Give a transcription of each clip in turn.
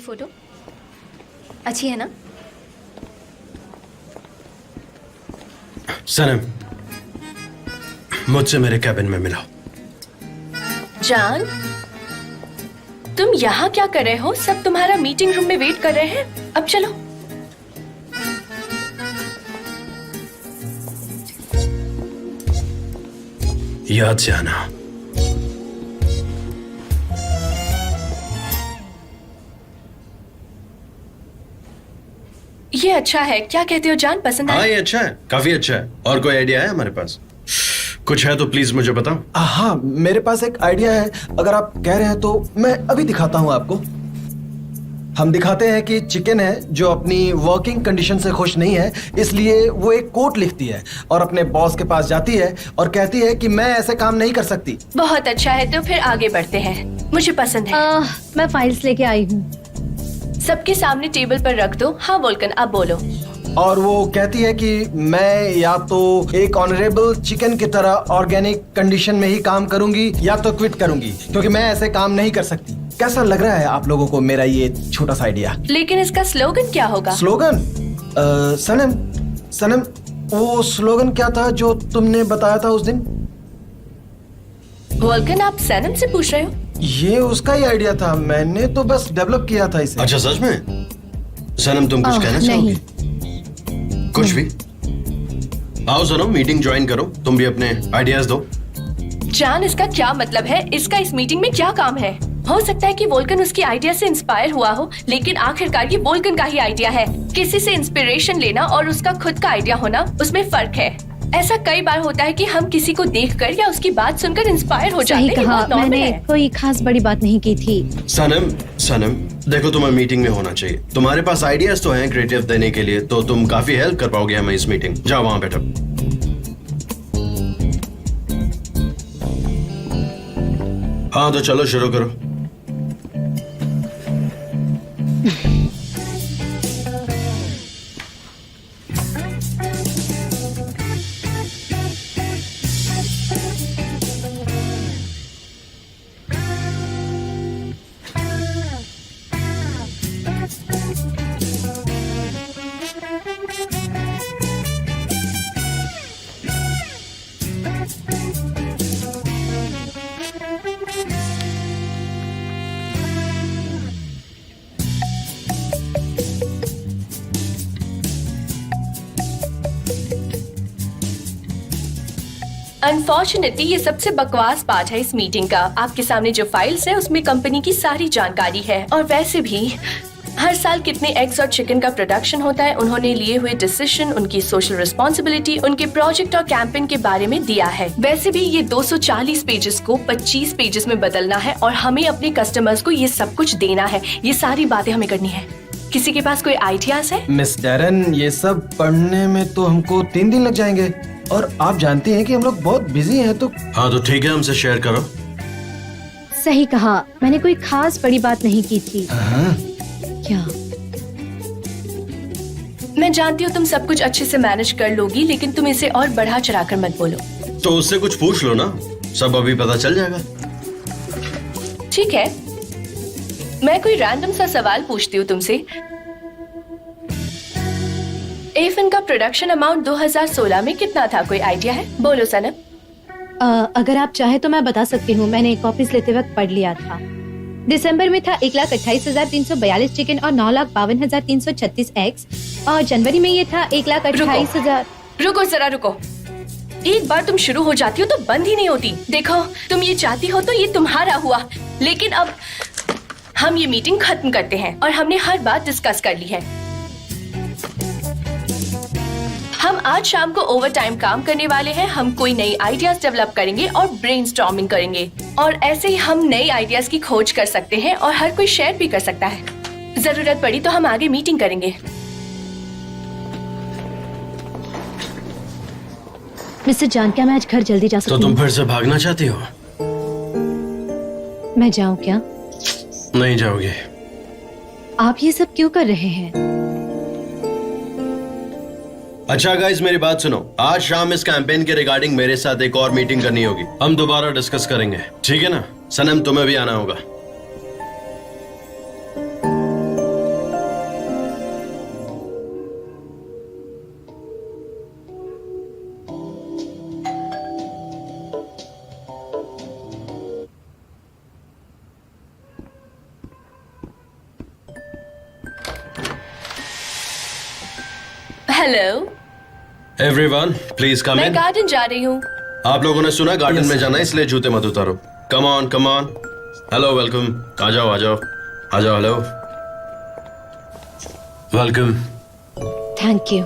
की फोटो अच्छी है ना? सनम, मुझसे मेरे कैबिन में मिलाओ। जान, तुम यहाँ क्या कर रहे हो? सब तुम्हारा मीटिंग रूम में वेट कर रहे हैं। अब चलो। याद से आना। ये अच्छा है, क्या कहते हो जान? पसंद हाँ, आया? ये अच्छा है, काफी अच्छा है। और कोई आइडिया है हमारे पास? कुछ है तो प्लीज मुझे बताओ। हाँ, मेरे पास एक आइडिया है। अगर आप कह रहे हैं तो मैं अभी दिखाता हूँ आपको। हम दिखाते हैं कि चिकन है जो अपनी वर्किंग कंडीशन से खुश नहीं है, इसलिए वो एक कोट लिखती है और अपने बॉस के पास जाती है और कहती है कि मैं ऐसे काम नहीं कर सकती। बहुत अच्छा है, तो फिर आगे बढ़ते हैं। मुझे पसंद है। मैं फाइल्स लेके आई हूँ। सबके सामने टेबल पर रख दो। हाँ वोल्कन, अब बोलो। और वो कहती है कि मैं या तो एक ऑनरेबल चिकन की तरह ऑर्गेनिक कंडीशन में ही काम करूंगी या तो क्विट करूंगी, क्योंकि मैं ऐसे काम नहीं कर सकती। कैसा लग रहा है आप लोगों को मेरा ये छोटा सा आइडिया? लेकिन इसका स्लोगन क्या होगा? स्लोगन? सनम, वो स्लोगन क्या था जो तुमने बताया था उस दिन? वोल्कन, आप सनम से पूछ रहे हो? ये उसका ही आइडिया था, मैंने तो बस डेवलप किया था इसे। अच्छा, सच में? सनम, तुम कुछ कहना चाहोगी? कुछ भी? आओ सनम, मीटिंग ज्वाइन करो। तुम भी अपने आइडियाज दो। जान, इसका क्या मतलब है? इसका इस मीटिंग में क्या काम है? हो सकता है कि वोल्कन उसकी आइडिया से इंस्पायर हुआ हो, लेकिन आखिरकार ये वोल्कन का ही आइडिया है। किसी से इंस्पिरेशन लेना और उसका खुद का आइडिया होना, उसमें फर्क है। ऐसा कई बार होता है कि हम किसी को देखकर या उसकी बात सुनकर इंस्पायर हो जाते हैं। सही कहा, मैंने कोई खास बड़ी बात नहीं की थी। सनम, देखो तुम्हें मीटिंग में होना चाहिए। तुम्हारे पास आइडियाज तो हैं क्रिएटिव देने के लिए, तो तुम काफी हेल्प कर पाओगे हमें इस मीटिंग। जाओ वहां बैठो। हाँ तो चलो शुरू करो। अनफॉर्चुनेटली ये सबसे बकवास पार्ट है इस मीटिंग का। आपके सामने जो फाइल्स है उसमें कंपनी की सारी जानकारी है, और वैसे भी हर साल कितने एग्स और चिकन का प्रोडक्शन होता है, उन्होंने लिए हुए डिसीजन, उनकी सोशल रिस्पॉन्सिबिलिटी, उनके प्रोजेक्ट और कैंपेन के बारे में दिया है। वैसे भी ये 240 पेजेस को 25 पेजेस में बदलना है और हमें अपने कस्टमर्स को ये सब कुछ देना है। ये सारी बातें हमें करनी है। किसी के पास कोई आइडियाज है? मिस डैरन, ये सब पढ़ने में तो हमको 3 दिन लग जाएंगे, और आप जानते हैं कि हम लोग बहुत बिजी हैं। तो हाँ तो ठीक है, हमसे शेयर करो। सही कहा, मैंने कोई खास बड़ी बात नहीं की थी। क्या? मैं जानती हूँ तुम सब कुछ अच्छे से मैनेज कर लोगी, लेकिन तुम इसे और बढ़ा चढ़ाकर मत बोलो। तो उससे कुछ पूछ लो ना, सब अभी पता चल जाएगा। ठीक है, मैं कोई रैंडम सा सवाल पूछती हूँ तुमसे। एफन का प्रोडक्शन अमाउंट 2016 में कितना था? कोई आइडिया है? बोलो सनम। अगर आप चाहे तो मैं बता सकती हूँ, मैंने कॉपीज लेते वक्त पढ़ लिया था। दिसंबर में था 1,28,342 चिकन और 9,52,336 एग्स, और जनवरी में ये था 1,28,000। रुको जरा रुको, एक बार तुम शुरू हो जाती हो तो बंद ही नहीं होती। देखो, तुम ये चाहती हो तो ये तुम्हारा हुआ, लेकिन अब हम ये मीटिंग खत्म करते हैं और हमने हर बात डिस्कस कर ली है। हम आज शाम को ओवर टाइम काम करने वाले हैं। हम कोई नई आइडियाज डेवलप करेंगे और ब्रेनस्टॉर्मिंग करेंगे, और ऐसे ही हम नई आइडियाज की खोज कर सकते हैं और हर कोई शेयर भी कर सकता है। जरूरत पड़ी तो हम आगे मीटिंग करेंगे। मिस्टर जान, क्या मैं आज घर जल्दी जा सकती हूँ? तो तुम फिर से भागना चाहती हो? मैं जाऊँ क्या? नहीं जाओगे। आप ये सब क्यों कर रहे हैं? अच्छा गाइस, मेरी बात सुनो। आज शाम इस कैंपेन के रिगार्डिंग मेरे साथ एक और मीटिंग करनी होगी। हम दोबारा डिस्कस करेंगे, ठीक है ना? सनम, तुम्हें भी आना होगा। हेलो, एवरीवन प्लीज कम मैं इन। गार्डन जा रही हूँ। आप लोगों ने सुना गार्डन में जाना है, इसलिए जूते मत उतारो। Come on come on. Hello welcome, आ जाओ आ जाओ आ जाओ। Hello welcome. Thank you.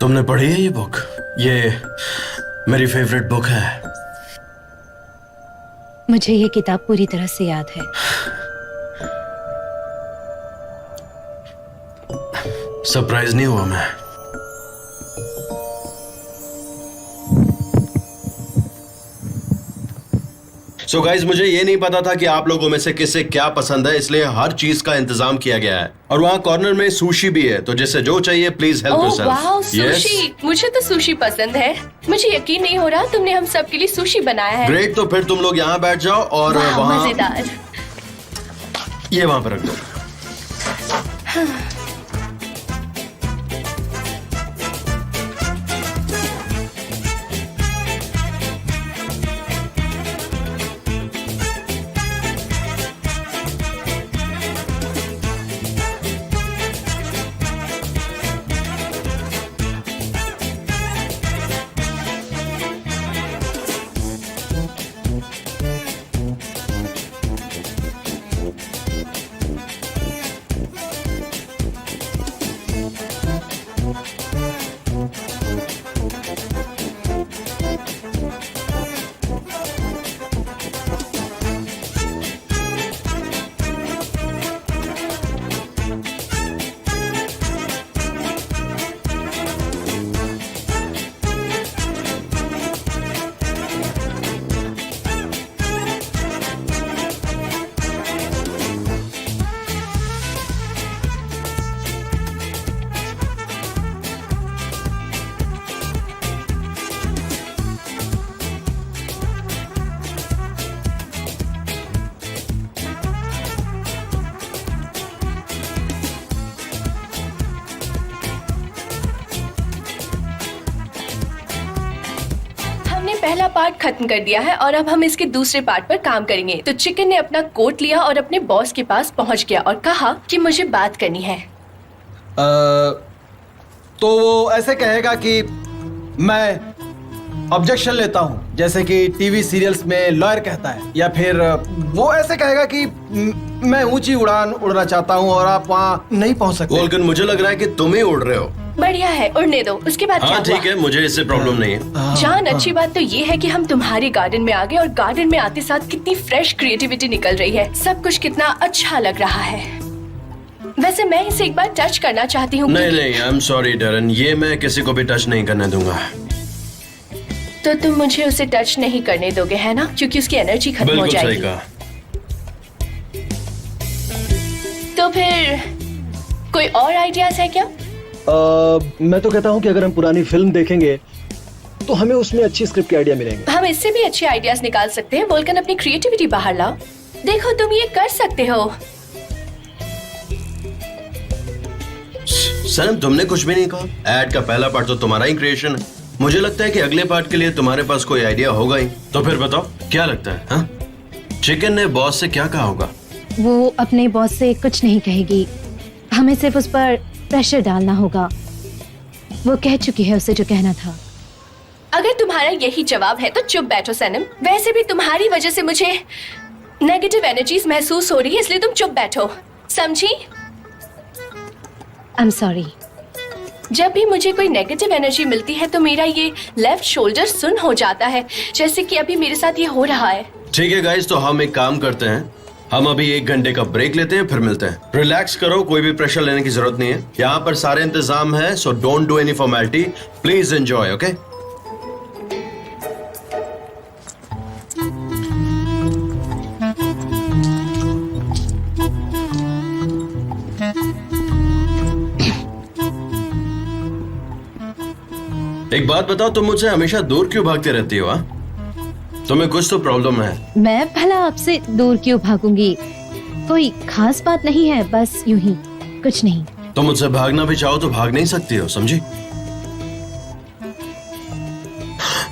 तुमने पढ़ी है ये बुक? ये मेरी फेवरेट बुक है। मुझे ये किताब पूरी तरह से याद है। सरप्राइज नहीं हुआ मैं? सो गाइज, मुझे ये नहीं पता था कि आप लोगों में से किसे क्या पसंद है, इसलिए हर चीज का इंतजाम किया गया है। और वहाँ कॉर्नर में सुशी भी है, तो जिसे जो चाहिए please help oh wow, yourself. Sushi. मुझे तो सुशी पसंद है। मुझे यकीन नहीं हो रहा तुमने हम सब के लिए सुशी बनाया है। ग्रेट, तो फिर तुम लोग यहाँ बैठ जाओ और वाह, वहाँ मजेदार। ये वहाँ पर रख दो। पहला पार्ट खत्म कर दिया है और अब हम इसके दूसरे पार्ट पर काम करेंगे। तो चिकन ने अपना कोट लिया और अपने बॉस के पास पहुंच गया और कहा कि मुझे बात करनी है। तो वो ऐसे कहेगा कि मैं ऑब्जेक्शन लेता हूं, जैसे कि टीवी सीरियल्स में लॉयर कहता है, या फिर वो ऐसे कहेगा कि मैं ऊंची उड़ान उड़ना चाहता हूं और आप वहां नहीं पहुंच सकते। वोल्कन, मुझे लग रहा है कि तुम ही उड़ रहे हो। बढ़िया है, उड़ने दो। उसके बाद क्या हाँ हुआ? ठीक है, मुझे इससे प्रॉब्लम नहीं है। जान, अच्छी बात तो ये है कि हम तुम्हारे गार्डन में आ गए और गार्डन में आते साथ कितनी फ्रेश क्रिएटिविटी निकल रही है। सब कुछ कितना अच्छा लग रहा है। वैसे मैं इसे एक बार टच करना चाहती हूँ। नहीं नहीं, आई एम सॉरी डैरन, ये मैं किसी को भी टच नहीं करने दूंगा। तो तुम मुझे उसे टच नहीं करने दोगे, है ना? क्योंकि उसकी एनर्जी खत्म हो बिल्कुल सही जाएगी। कहा। तो फिर कोई और आइडियाज है क्या? मैं तो कहता हूं कि अगर हम पुरानी फिल्म देखेंगे तो हमें उसमें अच्छी स्क्रिप्ट के आइडिया मिलेंगे। हम इससे भी अच्छे आइडियाज निकाल सकते हैं। वोल्कन, अपनी क्रिएटिविटी बाहर लाओ। देखो, तुम ये कर सकते हो। सनम, तुमने कुछ भी नहीं कहा। एड का पहला पार्ट तो तुम्हारा ही क्रिएशन है। मुझे लगता है कि अगले पार्ट के लिए तुम्हारे पास कोई आइडिया होगा ही। तो फिर बताओ, क्या लगता है? हाँ? चिकन ने बॉस से क्या कहा होगा? वो अपने बॉस से कुछ नहीं कहेगी, हमें सिर्फ उस पर प्रेशर डालना होगा। वो कह चुकी है उसे जो कहना था। अगर तुम्हारा यही जवाब है तो चुप बैठो सनम। वैसे भी तुम्हारी वजह से मुझे नेगेटिव एनर्जीज महसूस हो रही है, इसलिए तुम चुप बैठो, समझी? I am sorry. जब भी मुझे कोई नेगेटिव एनर्जी मिलती है तो मेरा ये लेफ्ट शोल्डर सुन्न हो जाता है, जैसे कि अभी मेरे साथ ये हो रहा है। ठीक है गाइस, तो हम एक काम करते हैं, हम अभी 1 घंटे का ब्रेक लेते हैं, फिर मिलते हैं। रिलैक्स करो, कोई भी प्रेशर लेने की जरूरत नहीं है। यहाँ पर सारे इंतजाम है, so don't do any formality, please enjoy. Okay? एक बात बताओ, तुम मुझसे हमेशा दूर क्यों भागते रहती हो? तुम्हें कुछ तो प्रॉब्लम है। मैं भला आपसे दूर क्यों भागूंगी? कोई खास बात नहीं है, बस यूं ही, कुछ नहीं। तुम मुझसे भागना भी चाहो तो भाग नहीं सकती हो, समझी?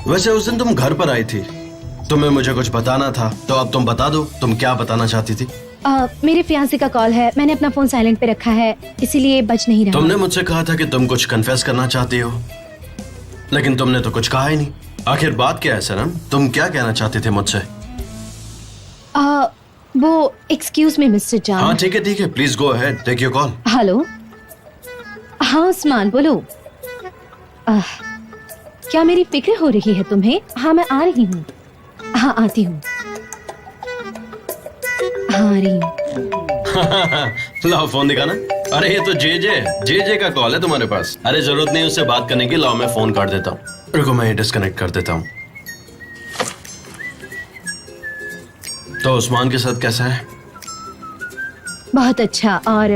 वैसे उस दिन तुम घर पर आई थी, तुम्हें मुझे कुछ बताना था तो अब तुम बता दो, तुम क्या बताना चाहती थी? मेरे फियांसे का कॉल है, मैंने अपना फोन साइलेंट पे रखा है, इसीलिए बज नहीं रहा। तुमने मुझसे कहा था कि तुम कुछ कन्फेस करना चाहती हो, लेकिन तुमने तो कुछ कहा ही नहीं। आखिर बात क्या है सनम, तुम क्या कहना चाहते थे मुझसे? वो एक्सक्यूज मी मिस्टर हाँ जान। ठीक है, please go ahead, take your call. Hello, हाँ उस्मान बोलो। क्या मेरी फिक्र हो रही है तुम्हें? हाँ मैं आ रही हूँ, हाँ आती हूँ, हाँ आ रही हूँ। लाओ फोन दिखाना। अरे ये तो जे का कॉल है तुम्हारे पास। अरे जरूरत नहीं उससे बात करने की, लाओ मैं फोन काट देता हूँ। रुको मैं डिस्कनेक्ट कर देता हूँ। तो उस्मान के साथ कैसा है? बहुत अच्छा। और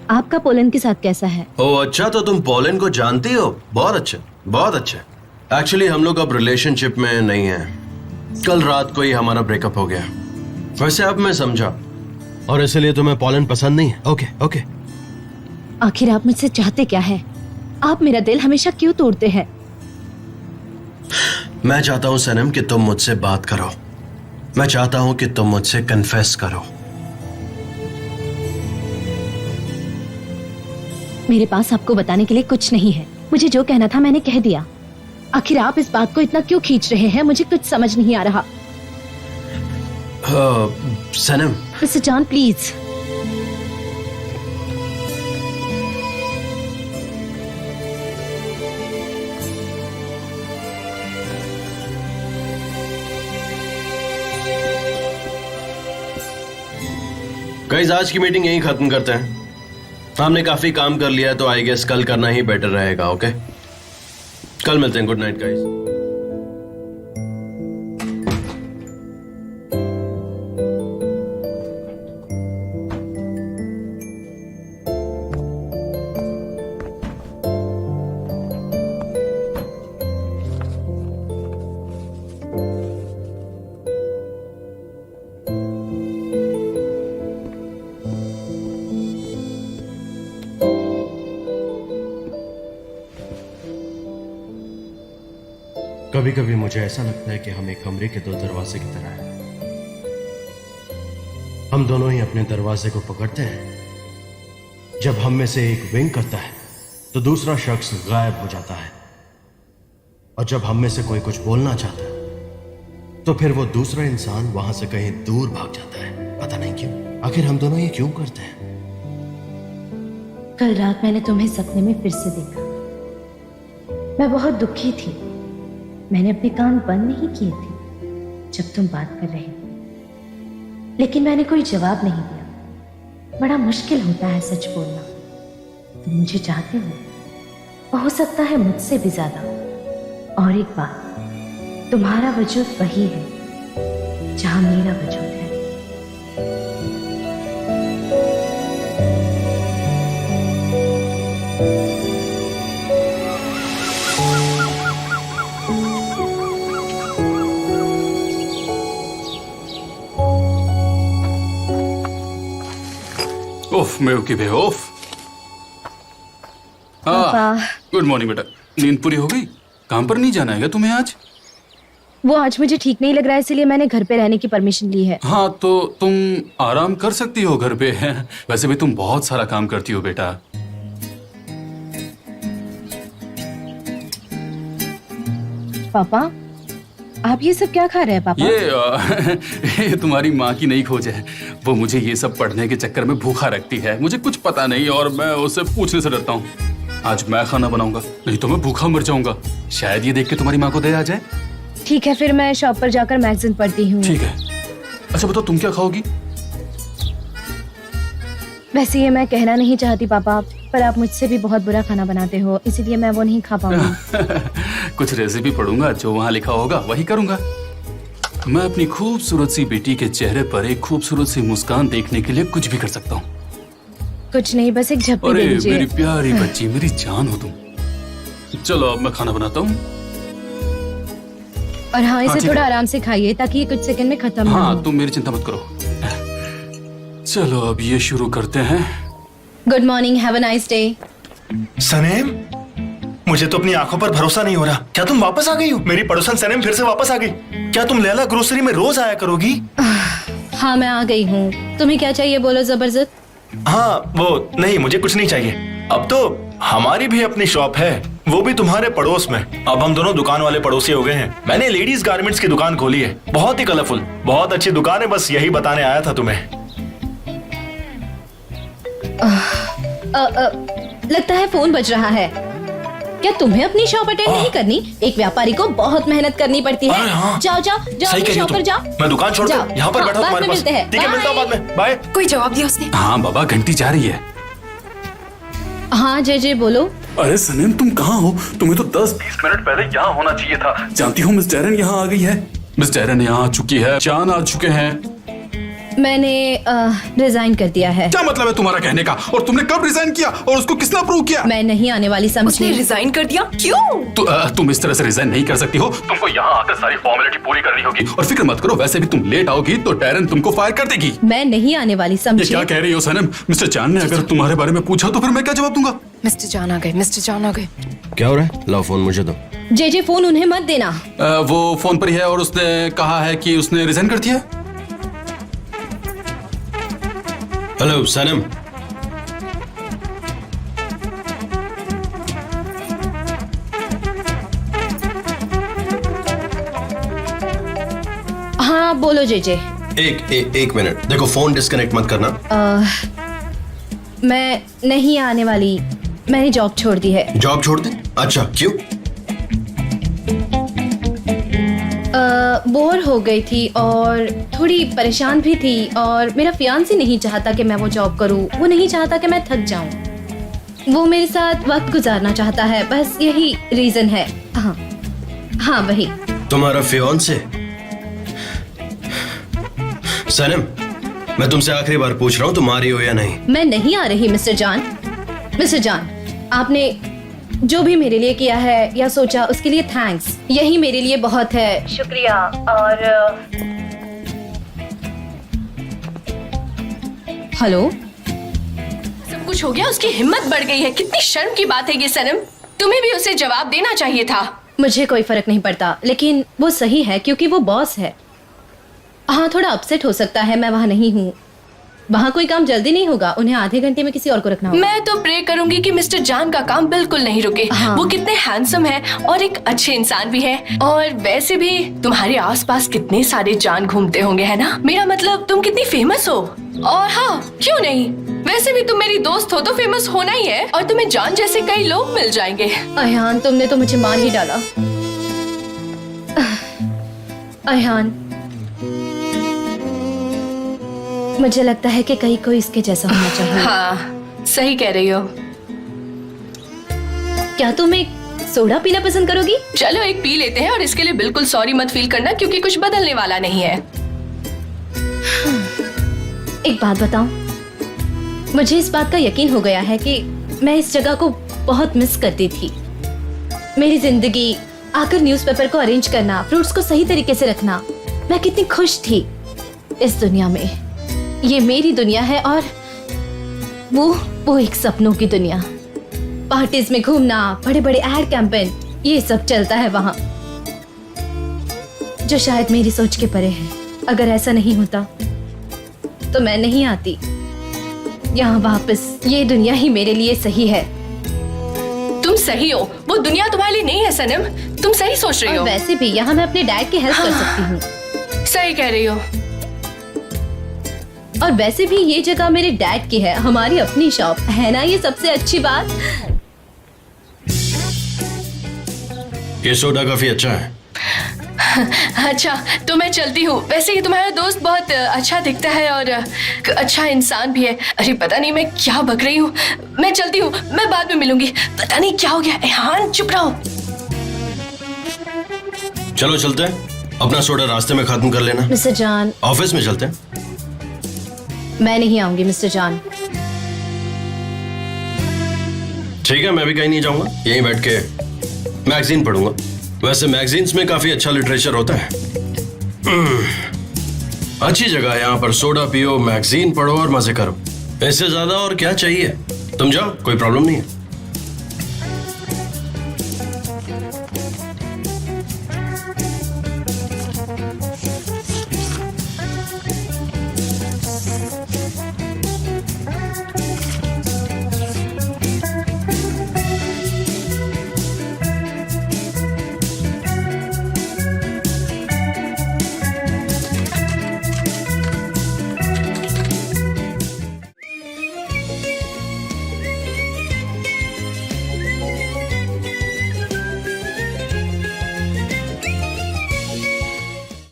आपका पोलैंड के साथ कैसा है? ओ अच्छा, तो तुम पोलैंड को जानती हो? बहुत अच्छा, बहुत अच्छा। एक्चुअली हम लोग अब रिलेशनशिप में नहीं हैं। कल रात को ही हमारा ब्रेकअप हो गया। वैसे अब मैं समझा, और इसलिए तुम्हें पोलैंड पसंद नहीं है? ओके। आखिर आप मुझसे चाहते क्या है? आप मेरा दिल हमेशा क्यों तोड़ते हैं? मैं चाहता हूँ सनम कि तुम मुझसे बात करो। मैं चाहता हूँ कि तुम मुझसे कन्फेस करो। मेरे पास आपको बताने के लिए कुछ नहीं है। मुझे जो कहना था मैंने कह दिया। आखिर आप इस बात को इतना क्यों खींच रहे हैं? मुझे कुछ समझ नहीं आ रहा। सनम, मिस्टर जॉन प्लीज। गाइस आज की मीटिंग यहीं खत्म करते हैं। हमने काफी काम कर लिया है तो आई गेस कल करना ही बेटर रहेगा। ओके, कल मिलते हैं। Good night guys. कभी कभी मुझे ऐसा लगता है कि हम एक कमरे के दो दरवाजे की तरह हैं। हम दोनों ही अपने दरवाजे को पकड़ते हैं। जब हम में से एक विंग करता है तो दूसरा शख्स गायब हो जाता है, और जब हम में से कोई कुछ बोलना चाहता है तो फिर वो दूसरा इंसान वहां से कहीं दूर भाग जाता है। पता नहीं क्यों। आखिर हम दोनों ये क्यों करते हैं? कल रात मैंने तुम्हें सपने में फिर से देखा। मैं बहुत दुखी थी। मैंने अपने कान बंद नहीं किए थे जब तुम बात कर रहे थे, लेकिन मैंने कोई जवाब नहीं दिया। बड़ा मुश्किल होता है सच बोलना। तुम मुझे चाहते हो सकता है मुझसे भी ज्यादा। और एक बात, तुम्हारा वजूद वही है जहां मेरा वजूद है। ओफ मेवकी बे ओफ। पापा। गुड मॉर्निंग बेटा। नींद पूरी हो गई? काम पर नहीं जाना है क्या तुम्हें आज? वो आज मुझे ठीक नहीं लग रहा है, इसलिए मैंने घर पे रहने की परमिशन ली है। हाँ तो तुम आराम कर सकती हो घर पे। वैसे भी तुम बहुत सारा काम करती हो बेटा। पापा आप ये सब क्या खा रहे हैं पापा? ये तुम्हारी माँ की नई खोज है। वो मुझे ये सब पढ़ने के चक्कर में भूखा रखती है। मुझे कुछ पता नहीं और मैं उससे पूछने से डरता हूँ। आज मैं खाना बनाऊंगा, नहीं तो मैं भूखा मर जाऊंगा। शायद ये देख के तुम्हारी माँ को दया आ जाए। ठीक है, फिर मैं शॉप पर जाकर मैगजीन पढ़ती हूँ। ठीक है। अच्छा बताओ तुम क्या खाओगी? वैसे ये मैं कहना नहीं चाहती पापा, पर आप मुझसे भी बहुत बुरा खाना बनाते हो, इसीलिए मैं वो नहीं खा पाऊंगी। कुछ रेसिपी पढ़ूंगा, जो वहाँ लिखा होगा वही करूंगा। मैं अपनी खूबसूरत सी बेटी के चेहरे पर एक खूबसूरत सी मुस्कान देखने के लिए कुछ भी कर सकता हूँ। कुछ नहीं, बस एक झप्पी अरे दे दीजिए। मेरी प्यारी बच्ची, मेरी जान हो तुम। चलो अब मैं खाना बनाता हूँ। और हाँ, इसे ठीक थोड़ा है। आराम से खाइए ताकि ये कुछ सेकंड में खत्म ना हो। हाँ तुम मेरी चिंता मत करो। चलो अब ये शुरू करते हैं। Good morning, have a nice day. सनेम, मुझे तो अपनी आंखों पर भरोसा नहीं हो रहा। क्या तुम वापस आ गई हो? मेरी पड़ोसन सनम फिर से वापस आ गई। क्या तुम लैला ग्रोसरी में रोज आया करोगी? हाँ मैं आ गई हूँ। तुम्हें क्या चाहिए बोलो जबरदस्त। हाँ वो नहीं, मुझे कुछ नहीं चाहिए। अब तो हमारी भी अपनी शॉप है, वो भी तुम्हारे पड़ोस में। अब हम दोनों दुकान वाले पड़ोसी हो गए हैं। मैंने लेडीज गारमेंट्स की दुकान खोली है, बहुत ही कलरफुल, बहुत अच्छी दुकान है। बस यही बताने आया था तुम्हें। लगता है फोन बज रहा है। क्या तुम्हें अपनी शॉप अटेंड नहीं करनी? एक व्यापारी को बहुत मेहनत करनी पड़ती है। हाँ। जाओ जाओ जाओ सही अपनी कह रही हो शॉप पर तुम। जाओ। मैं दुकान छोड़ जाओ। कर यहाँ पर हाँ, बैठा हूँ बाद तुम्हारे में पास। मिलते हैं। ठीक है, मिलता हूँ बाद में। बाय। कोई जवाब दिया उसने? हाँ बाबा, घंटी जा रही है। हाँ जे बोलो। अरे सनम, तुम कहाँ हो? तुम्हें तो 10-20 मिनट पहले यहाँ होना चाहिए था। जानती हो मिस डैरन यहाँ आ गई है। मिस डैरन यहाँ आ चुकी है, चान आ चुके हैं। मैंने रिजाइन कर दिया है। क्या मतलब है तुम्हारा कहने का? और तुमने कब रिजाइन किया और उसको किसने अप्रूव किया? मैं नहीं आने वाली उसने समझी। रिजाइन कर दिया? क्यों? तुम इस तरह से रिजाइन नहीं कर सकती हो। तुमको यहाँ आकर सारी फॉर्मेलिटी पूरी करनी होगी। और फिक्र मत करो, वैसे भी तुम लेट आओगी तो डैरन तुमको फायर कर देगी। मैं नहीं आने वाली ये समझी। क्या कह रही हो सनम? मिस्टर चान ने अगर तुम्हारे बारे में पूछा तो फिर मैं क्या जवाब दूंगा? मिस्टर जान आ गए, मिस्टर जान आ गए। क्या हो रहा है? लाओ फोन मुझे दो। जे फोन उन्हें मत देना। वो फोन पर ही है और उसने कहा है कि उसने रिजाइन कर दिया। हेलो सनम। हाँ बोलो जे एक मिनट, देखो फोन डिस्कनेक्ट मत करना। मैं नहीं आने वाली। मैंने जॉब छोड़ दी है। जॉब छोड़ दे? अच्छा, क्यों? बोर हो गई थी और थोड़ी परेशान भी थी, और मेरा फियांसी नहीं चाहता कि मैं वो जॉब करूं। वो नहीं चाहता कि मैं थक जाऊं। वो मेरे साथ वक्त गुजारना चाहता है, बस यही रीजन है। हाँ वही। तुम्हारा फियांसे? सनम, मैं तुमसे आखिरी बार पूछ रहा हूँ, तुम आ रही हो या नहीं? मैं नहीं आ रही मिस्टर जान। मिस्टर जान, आपने जो भी मेरे लिए किया है या सोचा उसके लिए थैंक्स। यही मेरे लिए बहुत है। शुक्रिया। और हेलो, सब कुछ हो गया, उसकी हिम्मत बढ़ गई है। कितनी शर्म की बात है ये सनम। तुम्हें भी उसे जवाब देना चाहिए था। मुझे कोई फर्क नहीं पड़ता, लेकिन वो सही है क्योंकि वो बॉस है। हाँ थोड़ा अपसेट हो सकता है, मैं वहाँ नहीं हूँ। वहाँ कोई काम जल्दी नहीं होगा, उन्हें आधे घंटे में किसी और को रखना होगा। मैं तो प्रे करूंगी कि मिस्टर जान का काम बिल्कुल नहीं रुके। हाँ। वो कितने हैंडसम है और एक अच्छे इंसान भी है। और वैसे भी तुम्हारे आसपास कितने सारे जान घूमते होंगे, है ना? मेरा मतलब तुम कितनी फेमस हो। और हाँ, क्यों नहीं, वैसे भी तुम मेरी दोस्त हो तो फेमस होना ही है। और तुम्हें जान जैसे कई लोग मिल जाएंगे। अयान, तुमने तो मुझे मार ही डाला। अयान, मुझे लगता है कि कहीं कोई इसके जैसा होना चाहिए। हाँ सही कह रही हो। क्या तुम एक सोडा पीना पसंद करोगी? चलो एक पी लेते हैं, और इसके लिए बिल्कुल सॉरी मत फील करना क्योंकि कुछ बदलने वाला नहीं है। एक बात बताऊं, मुझे इस बात का यकीन हो गया है कि मैं इस जगह को बहुत मिस करती थी। मेरी जिंदगी, आकर न्यूज़पेपर को अरेंज करना, फ्रूट्स को सही तरीके से रखना, मैं कितनी खुश थी इस दुनिया में। ये मेरी दुनिया है और वो एक सपनों की दुनिया। पार्टीज में घूमना, बड़े बड़े एड कैंपेन, ये सब चलता है वहाँ, जो शायद मेरी सोच के परे है। अगर ऐसा नहीं होता तो मैं नहीं आती यहाँ वापस। ये दुनिया ही मेरे लिए सही है। तुम सही हो, वो दुनिया तुम्हारे लिए नहीं है सनम। तुम सही सोच रही और हो। वैसे भी यहाँ मैं अपने डैड की हेल्प कर सकती हूँ। सही कह रही हो। और वैसे भी ये जगह मेरे डैड की है, हमारी अपनी शॉप है ना, ये सबसे अच्छी बात। ये सोडा काफी अच्छा है। अच्छा तो मैं चलती हूँ। वैसे ही तुम्हारा दोस्त बहुत अच्छा दिखता है और अच्छा इंसान भी है। अरे पता नहीं मैं क्या बक रही हूँ। मैं चलती हूँ, मैं बाद में मिलूंगी। पता नहीं क्या हो गया। एहान चुप रहो। चलो चलते हैं, अपना सोडा रास्ते में खत्म कर लेना। मिस्टर जान, ऑफिस में चलते हैं। मैं नहीं आऊंगी मिस्टर जान। ठीक है, मैं भी कहीं नहीं जाऊंगा, यहीं बैठ के मैगजीन पढ़ूंगा। वैसे मैगजीन्स में काफी अच्छा लिटरेचर होता है। अच्छी जगह है यहाँ पर, सोडा पियो, मैगजीन पढ़ो और मजे करो। इससे ज्यादा और क्या चाहिए? तुम जाओ, कोई प्रॉब्लम नहीं है।